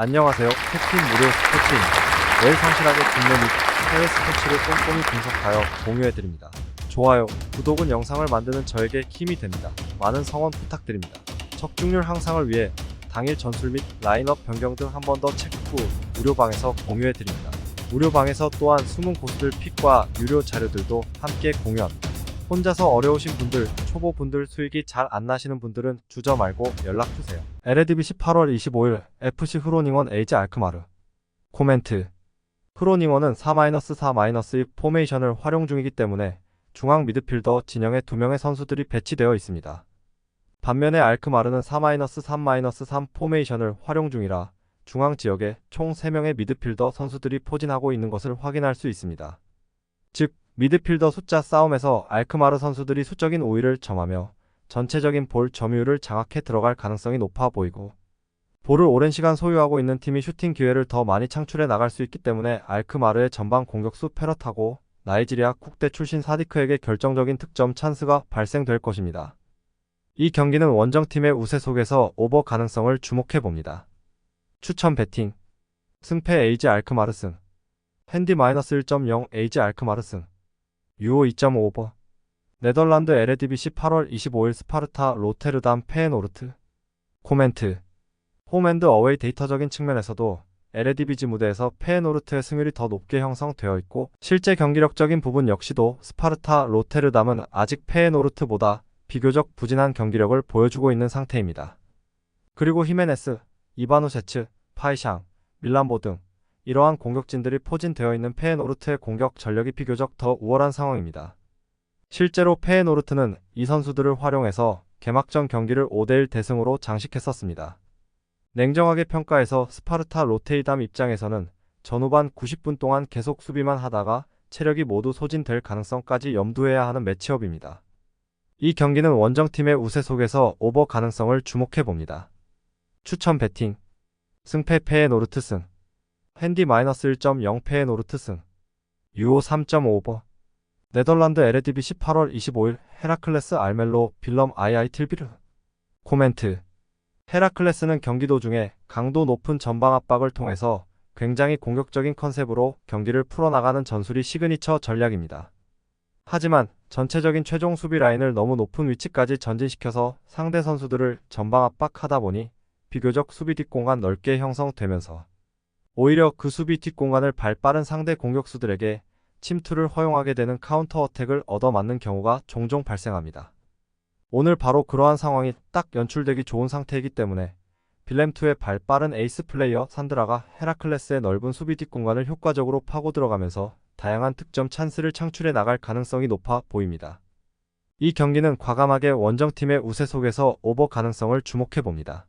안녕하세요. 캡틴 무료 스포츠입니다. 매일 성실하게 국내 및 해외 스포츠를 꼼꼼히 분석하여 공유해드립니다. 좋아요, 구독은 영상을 만드는 저에게 힘이 됩니다. 많은 성원 부탁드립니다. 적중률 향상을 위해 당일 전술 및 라인업 변경 등 한 번 더 체크 후 무료방에서 공유해드립니다. 무료방에서 또한 숨은 고수들 픽과 유료 자료들도 함께 공유합니다. 혼자서 어려우신 분들, 초보분들 수익이 잘 안 나시는 분들은 주저 말고 연락주세요. LADBC 8월 25일 FC 흐로닝원 에이지 알크마르. 코멘트. 흐로닝원은 4-4-2 포메이션을 활용 중이기 때문에 중앙 미드필더 진영에 2명의 선수들이 배치되어 있습니다. 반면에 알크마르는 4-3-3 포메이션을 활용 중이라 중앙 지역에 총 3명의 미드필더 선수들이 포진하고 있는 것을 확인할 수 있습니다. 즉, 미드필더 숫자 싸움에서 알크마르 선수들이 수적인 우위를 점하며 전체적인 볼 점유율을 장악해 들어갈 가능성이 높아 보이고, 볼을 오랜 시간 소유하고 있는 팀이 슈팅 기회를 더 많이 창출해 나갈 수 있기 때문에 알크마르의 전방 공격수 페럿하고 나이지리아 국대 출신 사디크에게 결정적인 득점 찬스가 발생될 것입니다. 이 경기는 원정팀의 우세 속에서 오버 가능성을 주목해 봅니다. 추천 배팅. 승패 에이지 알크마르 승. 핸디 -1.0 에이지 알크마르 승. 유오 2.5 오버. 네덜란드 LADBC 8월 25일 스파르타 로테르담 페에노르트. 코멘트. 홈앤드 어웨이 데이터적인 측면에서도 LADBC 무대에서 페에노르트의 승률이 더 높게 형성되어 있고, 실제 경기력적인 부분 역시도 스파르타 로테르담은 아직 페에노르트보다 비교적 부진한 경기력을 보여주고 있는 상태입니다. 그리고 히메네스, 이바누세츠, 파이샹, 밀란보 등 이러한 공격진들이 포진되어 있는 페에노르트의 공격 전력이 비교적 더 우월한 상황입니다. 실제로 페에노르트는 이 선수들을 활용해서 개막전 경기를 5대1 대승으로 장식했었습니다. 냉정하게 평가해서 스파르타 로테르담 입장에서는 전후반 90분 동안 계속 수비만 하다가 체력이 모두 소진될 가능성까지 염두해야 하는 매치업입니다. 이 경기는 원정팀의 우세 속에서 오버 가능성을 주목해 봅니다. 추천 배팅. 승패 페에노르트 승. 핸디 -1.0 페에노르트 승. 유오 3.5 오버. 네덜란드 LADBC 8월 25일 헤라클레스 알멜로 빌럼 II 틸비르. 코멘트. 헤라클레스는 경기 도중에 강도 높은 전방 압박을 통해서 굉장히 공격적인 컨셉으로 경기를 풀어나가는 전술이 시그니처 전략입니다. 하지만 전체적인 최종 수비 라인을 너무 높은 위치까지 전진시켜서 상대 선수들을 전방 압박하다 보니 비교적 수비 뒷공간 넓게 형성되면서 오히려 그 수비 뒷공간을 발빠른 상대 공격수들에게 침투를 허용하게 되는 카운터 어택을 얻어맞는 경우가 종종 발생합니다. 오늘 바로 그러한 상황이 딱 연출되기 좋은 상태이기 때문에 빌렘2의 발빠른 에이스 플레이어 산드라가 헤라클레스의 넓은 수비 뒷공간을 효과적으로 파고 들어가면서 다양한 득점 찬스를 창출해 나갈 가능성이 높아 보입니다. 이 경기는 과감하게 원정팀의 우세 속에서 오버 가능성을 주목해 봅니다.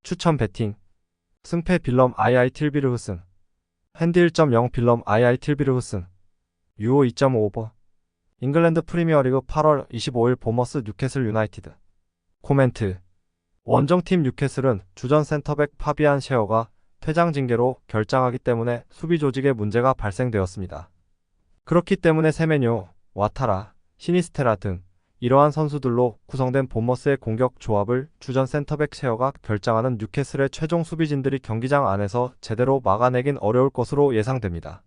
추천 배팅. 승패 빌럼 II 틸비르 흐승. 핸디 1.0 빌럼 II 틸비르 흐승. 유오 2.5 오버. 잉글랜드 프리미어리그 8월 25일 보머스 뉴캐슬 유나이티드. 코멘트. 원정팀 뉴캐슬은 주전 센터백 파비안 셰어가 퇴장 징계로 결장하기 때문에 수비 조직에 문제가 발생되었습니다. 그렇기 때문에 세메뇨, 와타라, 시니스테라 등 이러한 선수들로 구성된 본머스의 공격 조합을 주전 센터백 셰어가 결장하는 뉴캐슬의 최종 수비진들이 경기장 안에서 제대로 막아내긴 어려울 것으로 예상됩니다.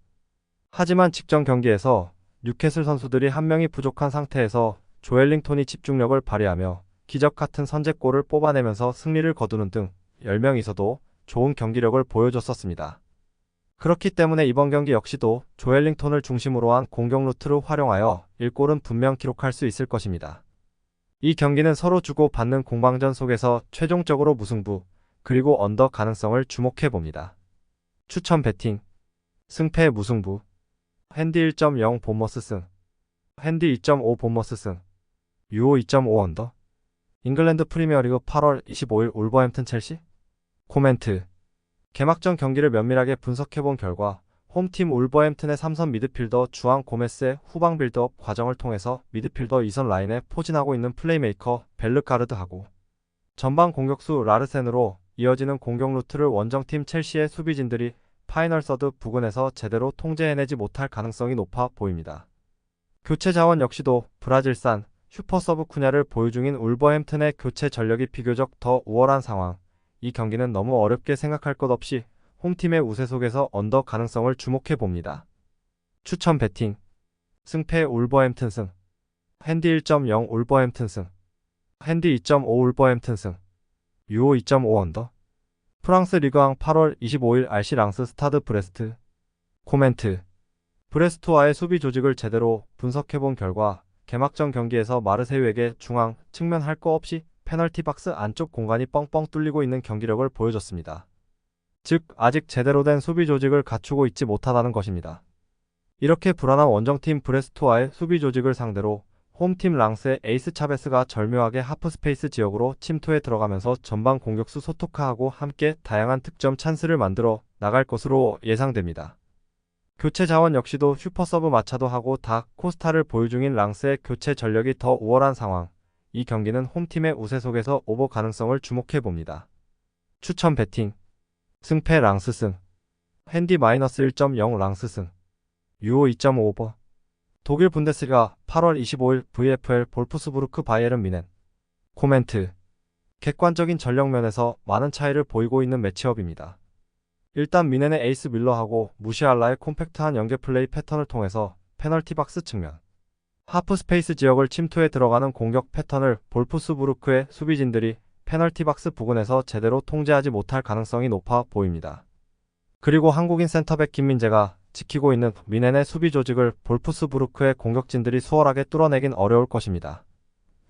하지만 직전 경기에서 뉴캐슬 선수들이 한 명이 부족한 상태에서 조엘링톤이 집중력을 발휘하며 기적 같은 선제골을 뽑아내면서 승리를 거두는 등 10명이서도 좋은 경기력을 보여줬었습니다. 그렇기 때문에 이번 경기 역시도 조엘링톤을 중심으로 한 공격 루트를 활용하여 1골은 분명 기록할 수 있을 것입니다. 이 경기는 서로 주고받는 공방전 속에서 최종적으로 무승부, 그리고 언더 가능성을 주목해 봅니다. 추천 배팅. 승패 무승부. 핸디 1.0 본머스 승. 핸디 2.5 본머스 승. 유오 2.5 언더. 잉글랜드 프리미어리그 8월 25일 울버햄튼 첼시. 코멘트. 개막전 경기를 면밀하게 분석해본 결과 홈팀 울버햄튼의 3선 미드필더 주앙 고메스의 후방 빌드업 과정을 통해서 미드필더 2선 라인에 포진하고 있는 플레이메이커 벨르가르드하고 전방 공격수 라르센으로 이어지는 공격 루트를 원정팀 첼시의 수비진들이 파이널 서드 부근에서 제대로 통제해내지 못할 가능성이 높아 보입니다. 교체 자원 역시도 브라질산 슈퍼서브 쿠냐를 보유 중인 울버햄튼의 교체 전력이 비교적 더 우월한 상황, 이 경기는 너무 어렵게 생각할 것 없이 홈팀의 우세 속에서 언더 가능성을 주목해 봅니다. 추천 배팅. 승패 울버햄튼 승. 핸디 1.0 울버햄튼 승. 핸디 2.5 울버햄튼 승. 유오 2.5 언더. 프랑스 리그왕 8월 25일 RC 랑스 스타드 브레스트. 코멘트. 브레스트와의 수비 조직을 제대로 분석해본 결과 개막전 경기에서 마르세유에게 중앙, 측면 할 거 없이 페널티 박스 안쪽 공간이 뻥뻥 뚫리고 있는 경기력을 보여줬습니다. 즉, 아직 제대로 된 수비 조직을 갖추고 있지 못하다는 것입니다. 이렇게 불안한 원정팀 브레스트와의 수비 조직을 상대로 홈팀 랑스의 에이스 차베스가 절묘하게 하프스페이스 지역으로 침투해 들어가면서 전방 공격수 소토카하고 함께 다양한 득점 찬스를 만들어 나갈 것으로 예상됩니다. 교체 자원 역시도 슈퍼서브 마차도 하고 다 코스타를 보유 중인 랑스의 교체 전력이 더 우월한 상황. 이 경기는 홈팀의 우세 속에서 오버 가능성을 주목해 봅니다. 추천 배팅. 승패 랑스 승. 핸디 -1.0 랑스 승. 유오 2.5 오버. 독일 분데스리가 8월 25일 VfL 볼프스부르크 바이에른 미넨. 코멘트. 객관적인 전력 면에서 많은 차이를 보이고 있는 매치업입니다. 일단 미넨의 에이스 밀러하고 무시알라의 콤팩트한 연계 플레이 패턴을 통해서 페널티 박스 측면, 하프 스페이스 지역을 침투해 들어가는 공격 패턴을 볼프스부르크의 수비진들이 페널티 박스 부근에서 제대로 통제하지 못할 가능성이 높아 보입니다. 그리고 한국인 센터백 김민재가 지키고 있는 미넨의 수비 조직을 볼프스부르크의 공격진들이 수월하게 뚫어내긴 어려울 것입니다.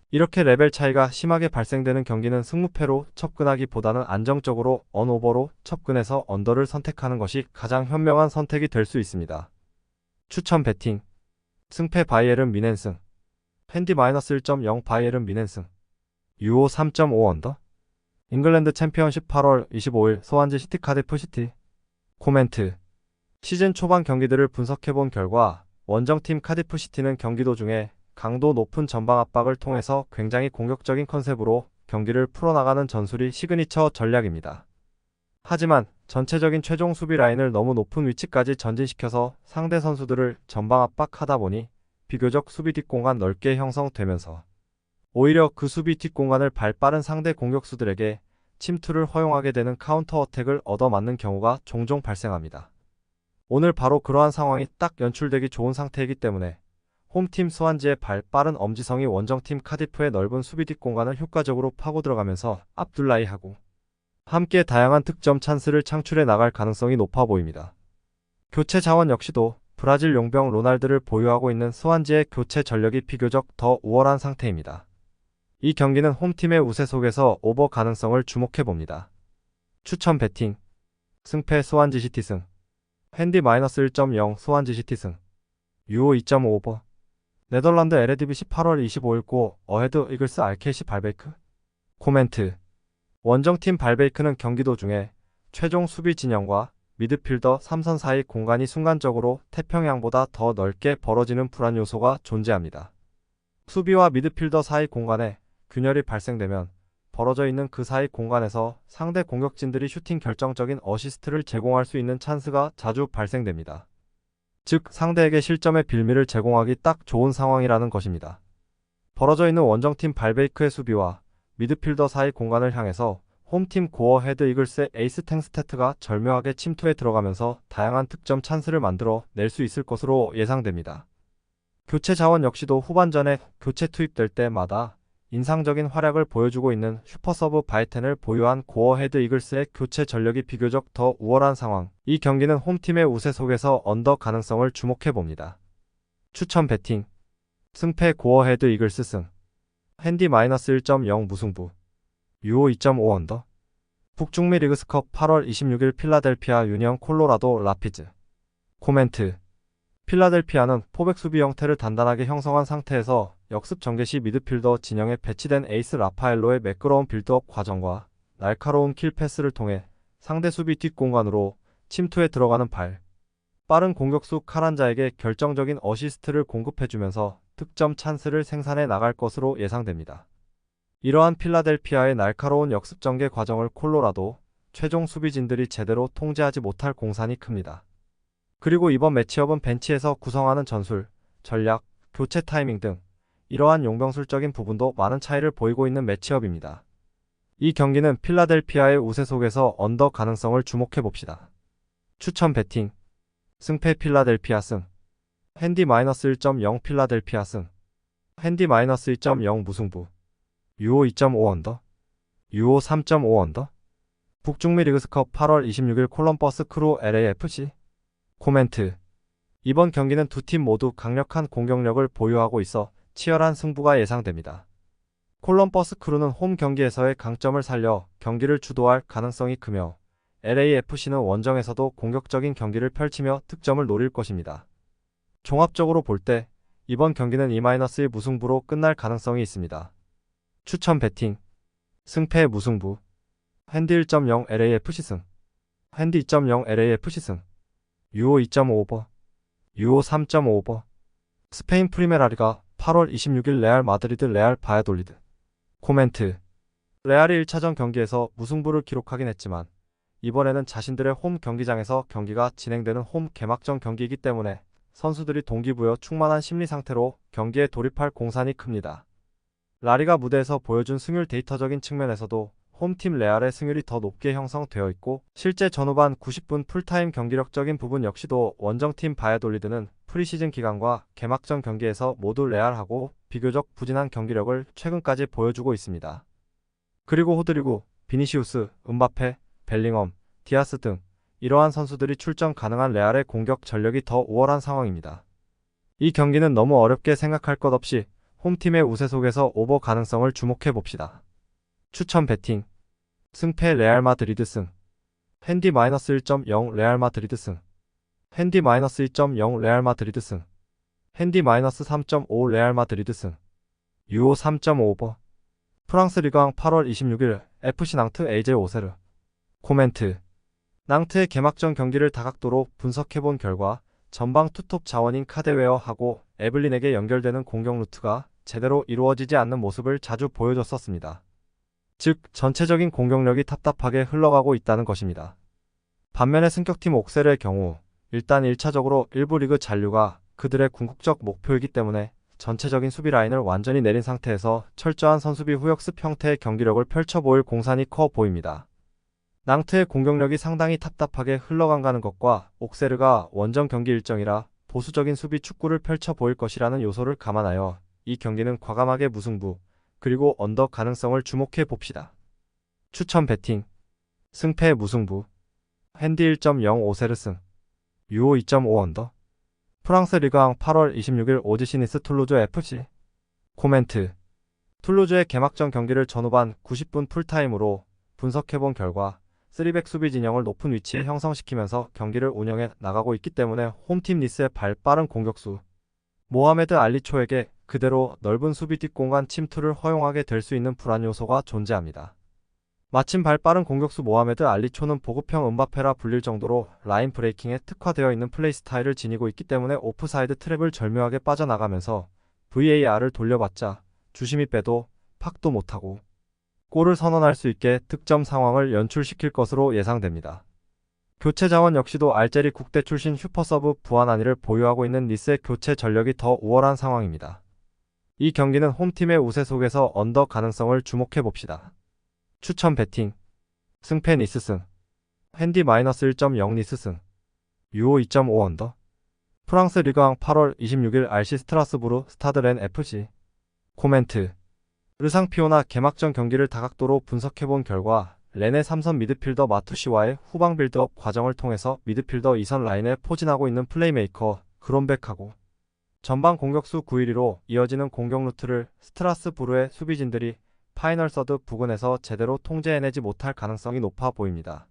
이렇게 레벨 차이가 심하게 발생되는 경기는 승무패로 접근하기보다는 안정적으로 언오버로 접근해서 언더를 선택하는 것이 가장 현명한 선택이 될 수 있습니다. 추천 배팅. 승패 바이에른 미넨 승. 핸디 -1.0 바이에른 미넨 승. 유오 3.5 언더. 잉글랜드 챔피언십 8월 25일 소환지 시티 카디프 시티. 코멘트. 시즌 초반 경기들을 분석해본 결과 원정팀 카디프 시티는 경기 도중에 강도 높은 전방 압박을 통해서 굉장히 공격적인 컨셉으로 경기를 풀어나가는 전술이 시그니처 전략입니다. 하지만 전체적인 최종 수비 라인을 너무 높은 위치까지 전진시켜서 상대 선수들을 전방 압박하다 보니 비교적 수비 뒷공간 넓게 형성되면서 오히려 그 수비 뒷공간을 발 빠른 상대 공격수들에게 침투를 허용하게 되는 카운터 어택을 얻어맞는 경우가 종종 발생합니다. 오늘 바로 그러한 상황이 딱 연출되기 좋은 상태이기 때문에 홈팀 스완지의 발 빠른 엄지성이 원정팀 카디프의 넓은 수비 뒷공간을 효과적으로 파고 들어가면서 압둘라이하고 함께 다양한 득점 찬스를 창출해 나갈 가능성이 높아 보입니다. 교체 자원 역시도 브라질 용병 로날드를 보유하고 있는 스완지의 교체 전력이 비교적 더 우월한 상태입니다. 이 경기는 홈팀의 우세 속에서 오버 가능성을 주목해 봅니다. 추천 배팅. 승패 스완지 시티 승. 핸디 -1.0 스완지 시티 승. 유오 2.5 오버. 네덜란드 에레디비시 8월 25일 고 어헤드 이글스 RKC 발베이크. 코멘트. 원정팀 발베이크는 경기 도중에 최종 수비 진영과 미드필더 3선 사이 공간이 순간적으로 태평양보다 더 넓게 벌어지는 불안 요소가 존재합니다. 수비와 미드필더 사이 공간에 균열이 발생되면 벌어져 있는 그 사이 공간에서 상대 공격진들이 슈팅 결정적인 어시스트를 제공할 수 있는 찬스가 자주 발생됩니다. 즉 상대에게 실점의 빌미를 제공하기 딱 좋은 상황이라는 것입니다. 벌어져 있는 원정팀 발베이크의 수비와 미드필더 사이 공간을 향해서 홈팀 고어 헤드 이글스의 에이스 탱스테트가 절묘하게 침투해 들어가면서 다양한 득점 찬스를 만들어 낼 수 있을 것으로 예상됩니다. 교체 자원 역시도 후반전에 교체 투입될 때마다 인상적인 활약을 보여주고 있는 슈퍼서브 바이텐을 보유한 고어 헤드 이글스의 교체 전력이 비교적 더 우월한 상황. 이 경기는 홈팀의 우세 속에서 언더 가능성을 주목해 봅니다. 추천 배팅. 승패 고어 헤드 이글스 승. 핸디 -1.0 무승부. 유오 2.5 언더. 북중미 리그스컵 8월 26일 필라델피아 유니언 콜로라도 라피즈. 코멘트. 필라델피아는 포백 수비 형태를 단단하게 형성한 상태에서 역습 전개 시 미드필더 진영에 배치된 에이스 라파엘로의 매끄러운 빌드업 과정과 날카로운 킬 패스를 통해 상대 수비 뒷공간으로 침투해 들어가는 발 빠른 공격수 카란자에게 결정적인 어시스트를 공급해주면서 득점 찬스를 생산해 나갈 것으로 예상됩니다. 이러한 필라델피아의 날카로운 역습 전개 과정을 콜로라도 최종 수비진들이 제대로 통제하지 못할 공산이 큽니다. 그리고 이번 매치업은 벤치에서 구성하는 전술, 전략, 교체 타이밍 등 이러한 용병술적인 부분도 많은 차이를 보이고 있는 매치업입니다. 이 경기는 필라델피아의 우세 속에서 언더 가능성을 주목해봅시다. 추천 배팅. 승패 필라델피아 승. 핸디 -1.0 필라델피아 승. 핸디 -2.0 무승부. 유오 2.5 언더. 유오 3.5 언더. 북중미 리그스컵 8월 26일 콜럼버스 크루 LAFC. 코멘트. 이번 경기는 두 팀 모두 강력한 공격력을 보유하고 있어 치열한 승부가 예상됩니다. 콜럼버스 크루는 홈 경기에서의 강점을 살려 경기를 주도할 가능성이 크며 LAFC는 원정에서도 공격적인 경기를 펼치며 득점을 노릴 것입니다. 종합적으로 볼 때 이번 경기는 2-1 무승부로 끝날 가능성이 있습니다. 추천 배팅. 승패 무승부. 핸디 1.0 LAFC 승. 핸디 2.0 LAFC 승. 유오 2.5 오버. 유오 3.5 오버. 스페인 프리메라리가 8월 26일 레알 마드리드 레알 바야돌리드. 코멘트. 레알이 1차전 경기에서 무승부를 기록하긴 했지만 이번에는 자신들의 홈 경기장에서 경기가 진행되는 홈 개막전 경기이기 때문에 선수들이 동기부여 충만한 심리 상태로 경기에 돌입할 공산이 큽니다. 라리가 무대에서 보여준 승률 데이터적인 측면에서도 홈팀 레알의 승률이 더 높게 형성되어 있고 실제 전후반 90분 풀타임 경기력적인 부분 역시도 원정팀 바야돌리드는 프리시즌 기간과 개막전 경기에서 모두 레알하고 비교적 부진한 경기력을 최근까지 보여주고 있습니다. 그리고 호드리구, 비니시우스, 음바페, 벨링엄, 디아스 등 이러한 선수들이 출전 가능한 레알의 공격 전력이 더 우월한 상황입니다. 이 경기는 너무 어렵게 생각할 것 없이 홈팀의 우세 속에서 오버 가능성을 주목해봅시다. 추천 배팅. 승패 레알 마드리드 승. 핸디 -1.0 레알 마드리드 승. 핸디 -2.0 레알 마드리드 승. 핸디 -3.5 레알 마드리드 승. 유오 3.5 오버. 프랑스 리그왕 8월 26일 FC 낭트 AJ 오세르. 코멘트. 낭트의 개막전 경기를 다각도로 분석해본 결과 전방 투톱 자원인 카데웨어하고 에블린에게 연결되는 공격 루트가 제대로 이루어지지 않는 모습을 자주 보여줬었습니다. 즉 전체적인 공격력이 답답하게 흘러가고 있다는 것입니다. 반면에 승격팀 옥세르의 경우 일단 1차적으로 일부 리그 잔류가 그들의 궁극적 목표이기 때문에 전체적인 수비 라인을 완전히 내린 상태에서 철저한 선수비 후역습 형태의 경기력을 펼쳐 보일 공산이 커 보입니다. 낭트의 공격력이 상당히 답답하게 흘러간다는 것과 옥세르가 원정 경기 일정이라 보수적인 수비 축구를 펼쳐 보일 것이라는 요소를 감안하여 이 경기는 과감하게 무승부 그리고 언더 가능성을 주목해 봅시다. 추천 배팅. 승패 무승부. 핸디 1.0 오세르 승. 유오 2.5 언더. 프랑스 리그왕 8월 26일 오지시니스 툴루즈 FC. 코멘트. 툴루즈의 개막전 경기를 전후반 90분 풀타임으로 분석해본 결과 3백 수비 진영을 높은 위치에 형성시키면서 경기를 운영해 나가고 있기 때문에 홈팀 니스의 발 빠른 공격수 모하메드 알리초에게 그대로 넓은 수비 뒷공간 침투를 허용하게 될 수 있는 불안 요소가 존재합니다. 마침 발 빠른 공격수 모하메드 알리초는 보급형 음바페라 불릴 정도로 라인 브레이킹에 특화되어 있는 플레이 스타일을 지니고 있기 때문에 오프사이드 트랩을 절묘하게 빠져나가면서 VAR을 돌려봤자 주심이 빼도 팍도 못하고 골을 선언할 수 있게 득점 상황을 연출시킬 것으로 예상됩니다. 교체 자원 역시도 알제리 국대 출신 슈퍼서브 부아나니를 보유하고 있는 니스의 교체 전력이 더 우월한 상황입니다. 이 경기는 홈팀의 우세 속에서 언더 가능성을 주목해봅시다. 추천 배팅. 승패 니스 승. 핸디 -1.0 니스 승. 유오 2.5 언더. 프랑스 리그왕 8월 26일 RC 스트라스부르 스타드 렌 FC. 코멘트. 르상피오나 개막전 경기를 다각도로 분석해본 결과 렌의 3선 미드필더 마투시와의 후방 빌드업 과정을 통해서 미드필더 2선 라인에 포진하고 있는 플레이메이커 그론백하고 전방 공격수 9-1-2로 이어지는 공격 루트를 스트라스부르의 수비진들이 파이널 서드 부근에서 제대로 통제해내지 못할 가능성이 높아 보입니다.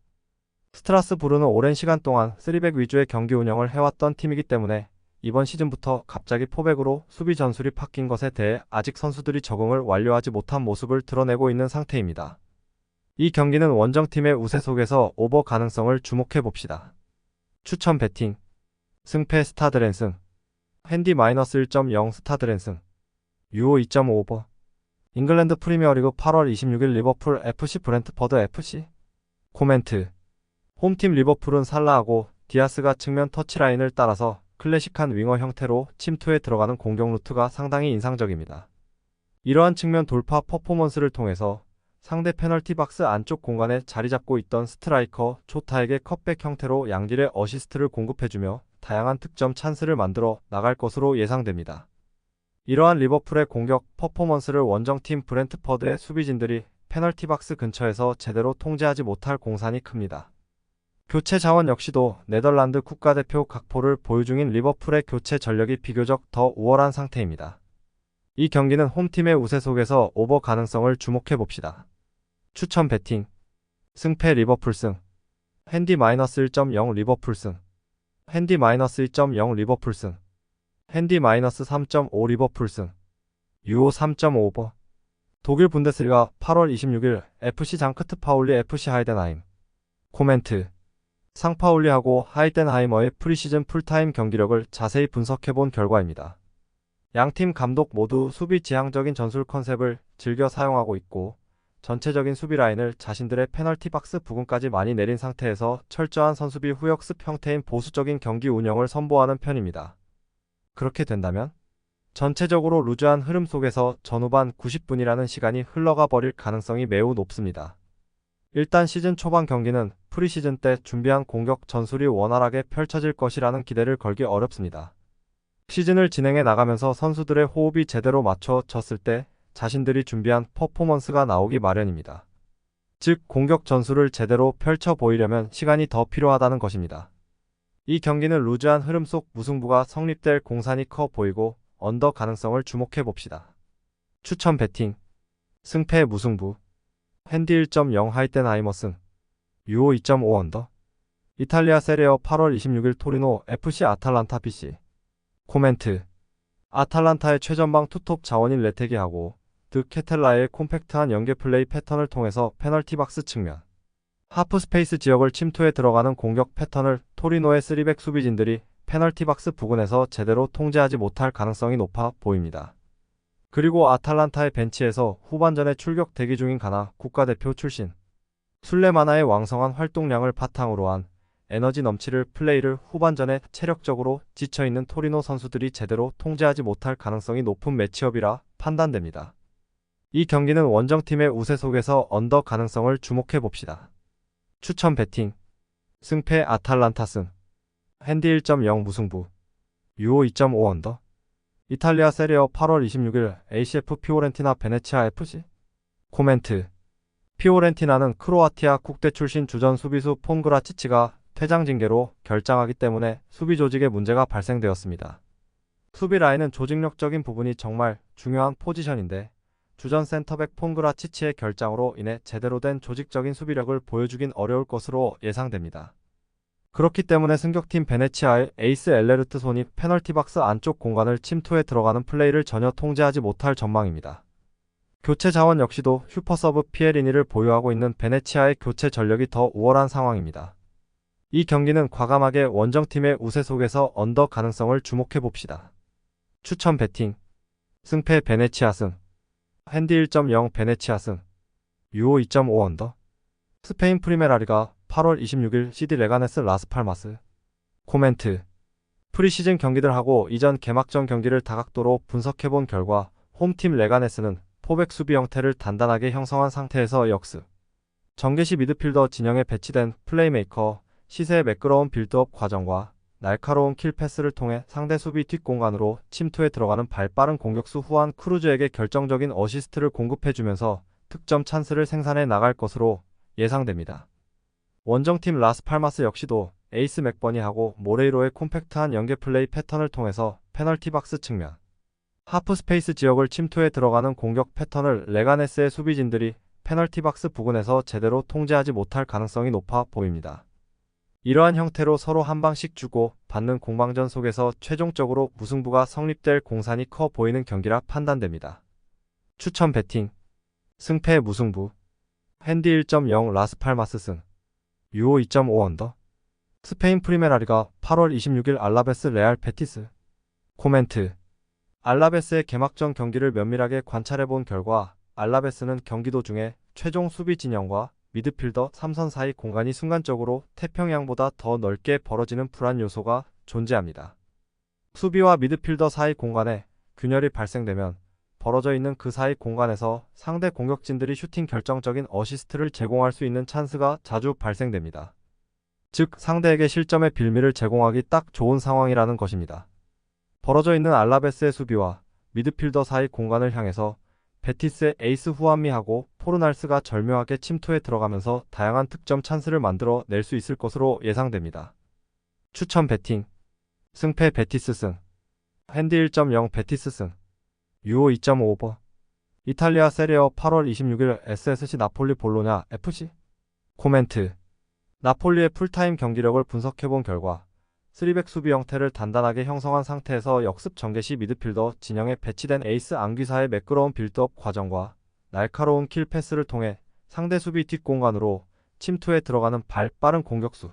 스트라스부르는 오랜 시간 동안 3백 위주의 경기 운영을 해왔던 팀이기 때문에 이번 시즌부터 갑자기 포백으로 수비 전술이 바뀐 것에 대해 아직 선수들이 적응을 완료하지 못한 모습을 드러내고 있는 상태입니다. 이 경기는 원정팀의 우세 속에서 오버 가능성을 주목해봅시다. 추천 배팅. 승패 스타드렌 승. 핸디 -1.0 스타드렌 승. 유오 2.5 오버. 잉글랜드 프리미어리그 8월 26일 리버풀 FC 브렌트퍼드 FC. 코멘트. 홈팀 리버풀은 살라하고 디아스가 측면 터치라인을 따라서 클래식한 윙어 형태로 침투에 들어가는 공격 루트가 상당히 인상적입니다. 이러한 측면 돌파 퍼포먼스를 통해서 상대 페널티 박스 안쪽 공간에 자리 잡고 있던 스트라이커 조타에게 컵백 형태로 양질의 어시스트를 공급해주며 다양한 득점 찬스를 만들어 나갈 것으로 예상됩니다. 이러한 리버풀의 공격 퍼포먼스를 원정팀 브렌트퍼드의 수비진들이 페널티 박스 근처에서 제대로 통제하지 못할 공산이 큽니다. 교체 자원 역시도 네덜란드 국가대표 각포를 보유 중인 리버풀의 교체 전력이 비교적 더 우월한 상태입니다. 이 경기는 홈팀의 우세 속에서 오버 가능성을 주목해봅시다. 추천 베팅 승패 리버풀 승 핸디 -1.0 리버풀 승 핸디 -1.0 리버풀 승 핸디 -3.5 리버풀 승 유오 3.5 오버 독일 분데스리가 8월 26일 FC 장크트 파울리 FC 하이덴하임 코멘트 상파울리하고 하이덴하이머의 프리시즌 풀타임 경기력을 자세히 분석해본 결과입니다. 양팀 감독 모두 수비 지향적인 전술 컨셉을 즐겨 사용하고 있고 전체적인 수비 라인을 자신들의 페널티 박스 부근까지 많이 내린 상태에서 철저한 선수비 후역습 형태인 보수적인 경기 운영을 선보하는 편입니다. 그렇게 된다면 전체적으로 루즈한 흐름 속에서 전후반 90분이라는 시간이 흘러가 버릴 가능성이 매우 높습니다. 일단 시즌 초반 경기는 프리시즌 때 준비한 공격 전술이 원활하게 펼쳐질 것이라는 기대를 걸기 어렵습니다. 시즌을 진행해 나가면서 선수들의 호흡이 제대로 맞춰졌을 때 자신들이 준비한 퍼포먼스가 나오기 마련입니다. 즉 공격 전술을 제대로 펼쳐 보이려면 시간이 더 필요하다는 것입니다. 이 경기는 루즈한 흐름 속 무승부가 성립될 공산이 커 보이고 언더 가능성을 주목해 봅시다. 추천 베팅 승패 무승부 핸디 1.0 하이덴하이머 승 유오 2.5 언더 이탈리아 세리어 8월 26일 토리노 FC 아탈란타 BC 코멘트 아탈란타의 최전방 투톱 자원인 레테기하고 드 케텔라의 콤팩트한 연계 플레이 패턴을 통해서 페널티 박스 측면 하프 스페이스 지역을 침투해 들어가는 공격 패턴을 토리노의 3백 수비진들이 페널티 박스 부근에서 제대로 통제하지 못할 가능성이 높아 보입니다. 그리고 아탈란타의 벤치에서 후반전에 출격 대기 중인 가나 국가대표 출신 술레마나의 왕성한 활동량을 바탕으로 한 에너지 넘치를 플레이를 후반전에 체력적으로 지쳐있는 토리노 선수들이 제대로 통제하지 못할 가능성이 높은 매치업이라 판단됩니다. 이 경기는 원정팀의 우세 속에서 언더 가능성을 주목해봅시다. 추천 베팅 승패 아탈란타 승 핸디 1.0 무승부 유오 2.5 언더 이탈리아 세리어 8월 26일 ACF 피오렌티나 베네치아 FC 코멘트 피오렌티나는 크로아티아 국대 출신 주전 수비수 폰그라치치가 퇴장 징계로 결장하기 때문에 수비 조직에 문제가 발생되었습니다. 수비 라인은 조직력적인 부분이 정말 중요한 포지션인데 주전 센터백 폰그라치치의 결장으로 인해 제대로 된 조직적인 수비력을 보여주긴 어려울 것으로 예상됩니다. 그렇기 때문에 승격팀 베네치아의 에이스 엘레르트 손이 페널티 박스 안쪽 공간을 침투해 들어가는 플레이를 전혀 통제하지 못할 전망입니다. 교체 자원 역시도 슈퍼서브 피에리니를 보유하고 있는 베네치아의 교체 전력이 더 우월한 상황입니다. 이 경기는 과감하게 원정팀의 우세 속에서 언더 가능성을 주목해봅시다. 추천 베팅 승패 베네치아 승 핸디 1.0 베네치아 승 유오 2.5 언더 스페인 프리메라리가 8월 26일 CD 레가네스 라스팔마스 코멘트 프리시즌 경기들하고 이전 개막전 경기를 다각도로 분석해본 결과 홈팀 레가네스는 포백 수비 형태를 단단하게 형성한 상태에서 역습 전개시 미드필더 진영에 배치된 플레이메이커 시세의 매끄러운 빌드업 과정과 날카로운 킬 패스를 통해 상대 수비 뒷공간으로 침투해 들어가는 발빠른 공격수 후안 크루즈에게 결정적인 어시스트를 공급해주면서 득점 찬스를 생산해 나갈 것으로 예상됩니다. 원정팀 라스팔마스 역시도 에이스 맥버니하고 모레이로의 콤팩트한 연계 플레이 패턴을 통해서 페널티 박스 측면 하프 스페이스 지역을 침투해 들어가는 공격 패턴을 레가네스의 수비진들이 페널티 박스 부근에서 제대로 통제하지 못할 가능성이 높아 보입니다. 이러한 형태로 서로 한 방씩 주고 받는 공방전 속에서 최종적으로 무승부가 성립될 공산이 커 보이는 경기라 판단됩니다. 추천 베팅 승패 무승부 핸디 1.0 라스팔마스 승 유오 2.5 언더 스페인 프리메라리가 8월 26일 알라베스 레알 베티스 코멘트 알라베스의 개막전 경기를 면밀하게 관찰해본 결과 알라베스는 경기 도중에 최종 수비 진영과 미드필더 3선 사이 공간이 순간적으로 태평양보다 더 넓게 벌어지는 불안 요소가 존재합니다. 수비와 미드필더 사이 공간에 균열이 발생되면 벌어져 있는 그 사이 공간에서 상대 공격진들이 슈팅 결정적인 어시스트를 제공할 수 있는 찬스가 자주 발생됩니다. 즉, 상대에게 실점의 빌미를 제공하기 딱 좋은 상황이라는 것입니다. 벌어져 있는 알라베스의 수비와 미드필더 사이 공간을 향해서 베티스의 에이스 후안미하고 포르날스가 절묘하게 침투에 들어가면서 다양한 득점 찬스를 만들어 낼 수 있을 것으로 예상됩니다. 추천 배팅. 승패 베티스 승. 핸디 1.0 베티스 승. 유오 2.5 오버. 이탈리아 세리어 8월 26일 SSC 나폴리 볼로냐 FC. 코멘트. 나폴리의 풀타임 경기력을 분석해본 결과 3백 수비 형태를 단단하게 형성한 상태에서 역습 전개 시 미드필더 진영에 배치된 에이스 앙귀사의 매끄러운 빌드업 과정과 날카로운 킬 패스를 통해 상대 수비 뒷공간으로 침투에 들어가는 빠른 공격수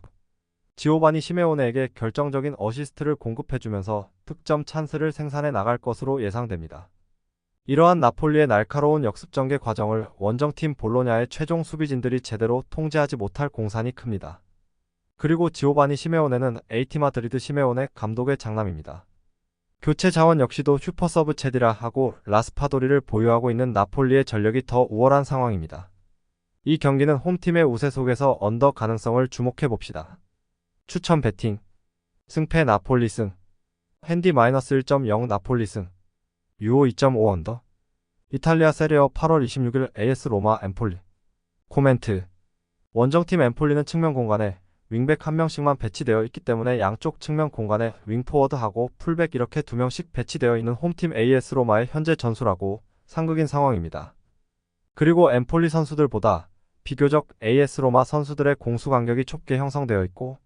지오바니 시메오네에게 결정적인 어시스트를 공급해주면서 득점 찬스를 생산해 나갈 것으로 예상됩니다. 이러한 나폴리의 날카로운 역습 전개 과정을 원정팀 볼로냐의 최종 수비진들이 제대로 통제하지 못할 공산이 큽니다. 그리고 지오바니 시메오네는 AT 마드리드 시메오네 감독의 장남입니다. 교체 자원 역시도 슈퍼서브 체디라하고 라스파도리를 보유하고 있는 나폴리의 전력이 더 우월한 상황입니다. 이 경기는 홈팀의 우세 속에서 언더 가능성을 주목해봅시다. 추천 배팅. 승패 나폴리 승. 핸디 -1.0 나폴리 승. 유오 2.5 언더. 이탈리아 세리어 8월 26일 AS 로마 엠폴리. 코멘트. 원정팀 엠폴리는 측면 공간에 윙백 한 명씩만 배치되어 있기 때문에 양쪽 측면 공간에 윙포워드하고 풀백 이렇게 2명씩 배치되어 있는 홈팀 AS 로마의 현재 전술하고 상극인 상황입니다. 그리고 엠폴리 선수들보다 비교적 AS 로마 선수들의 공수 간격이 좁게 형성되어 있고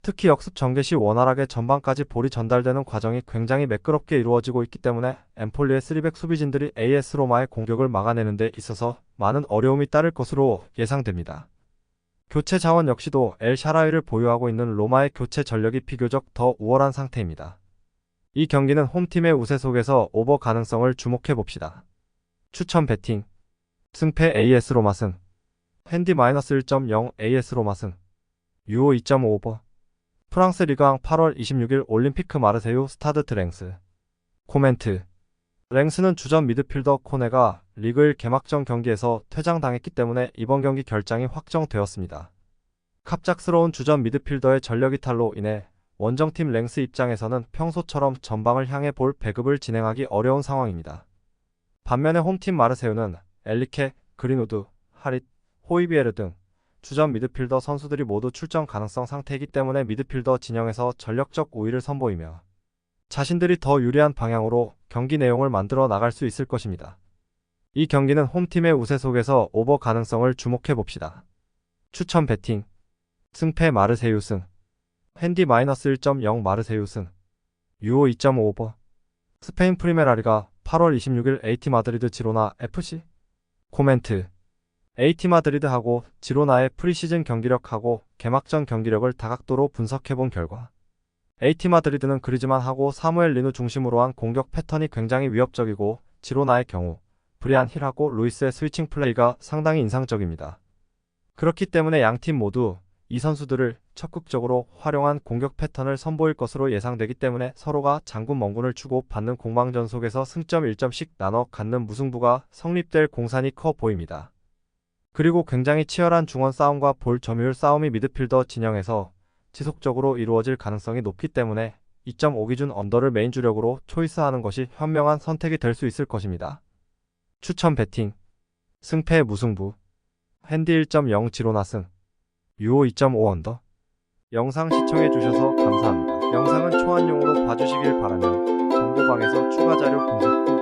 특히 역습 전개 시 원활하게 전방까지 볼이 전달되는 과정이 굉장히 매끄럽게 이루어지고 있기 때문에 엠폴리의 3백 수비진들이 AS 로마의 공격을 막아내는 데 있어서 많은 어려움이 따를 것으로 예상됩니다. 교체 자원 역시도 엘 샤라위를 보유하고 있는 로마의 교체 전력이 비교적 더 우월한 상태입니다. 이 경기는 홈팀의 우세 속에서 오버 가능성을 주목해봅시다. 추천 배팅. 승패 AS 로마 승. 핸디 -1.0 AS 로마 승. 유오 2.5 오버. 프랑스 리그앙 8월 26일 올림피크 마르세유 스타드 랭스. 코멘트. 랭스는 주전 미드필더 코네가 리그 1 개막전 경기에서 퇴장당했기 때문에 이번 경기 결장이 확정되었습니다. 갑작스러운 주전 미드필더의 전력 이탈로 인해 원정팀 랭스 입장에서는 평소처럼 전방을 향해 볼 배급을 진행하기 어려운 상황입니다. 반면에 홈팀 마르세유는 엘리케, 그린우드, 하릿, 호이비에르 등 주전 미드필더 선수들이 모두 출전 가능성 상태이기 때문에 미드필더 진영에서 전력적 우위를 선보이며 자신들이 더 유리한 방향으로 경기 내용을 만들어 나갈 수 있을 것입니다. 이 경기는 홈팀의 우세 속에서 오버 가능성을 주목해봅시다. 추천 배팅. 승패 마르세유 승. 핸디 -1.0 마르세유 승. 유오 2.5 오버. 스페인 프리메라리가 8월 26일 AT 마드리드 지로나 FC. 코멘트. AT 마드리드하고 지로나의 프리시즌 경기력하고 개막전 경기력을 다각도로 분석해본 결과 AT 마드리드는 그리즈만하고 사무엘 리누 중심으로 한 공격 패턴이 굉장히 위협적이고 지로나의 경우 브리안 힐하고 루이스의 스위칭 플레이가 상당히 인상적입니다. 그렇기 때문에 양팀 모두 이 선수들을 적극적으로 활용한 공격 패턴을 선보일 것으로 예상되기 때문에 서로가 장군 멍군을 주고받는 공방전 속에서 승점 1점씩 나눠 갖는 무승부가 성립될 공산이 커 보입니다. 그리고 굉장히 치열한 중원 싸움과 볼 점유율 싸움이 미드필더 진영에서 지속적으로 이루어질 가능성이 높기 때문에 2.5 기준 언더를 메인 주력으로 초이스하는 것이 현명한 선택이 될 수 있을 것입니다. 추천 배팅. 승패 무승부. 핸디 1.0 지로나 승. 유오 2.5 언더. 영상 시청해주셔서 감사합니다. 영상은 초안용으로 봐주시길 바라며 정보방에서 추가 자료 분석 후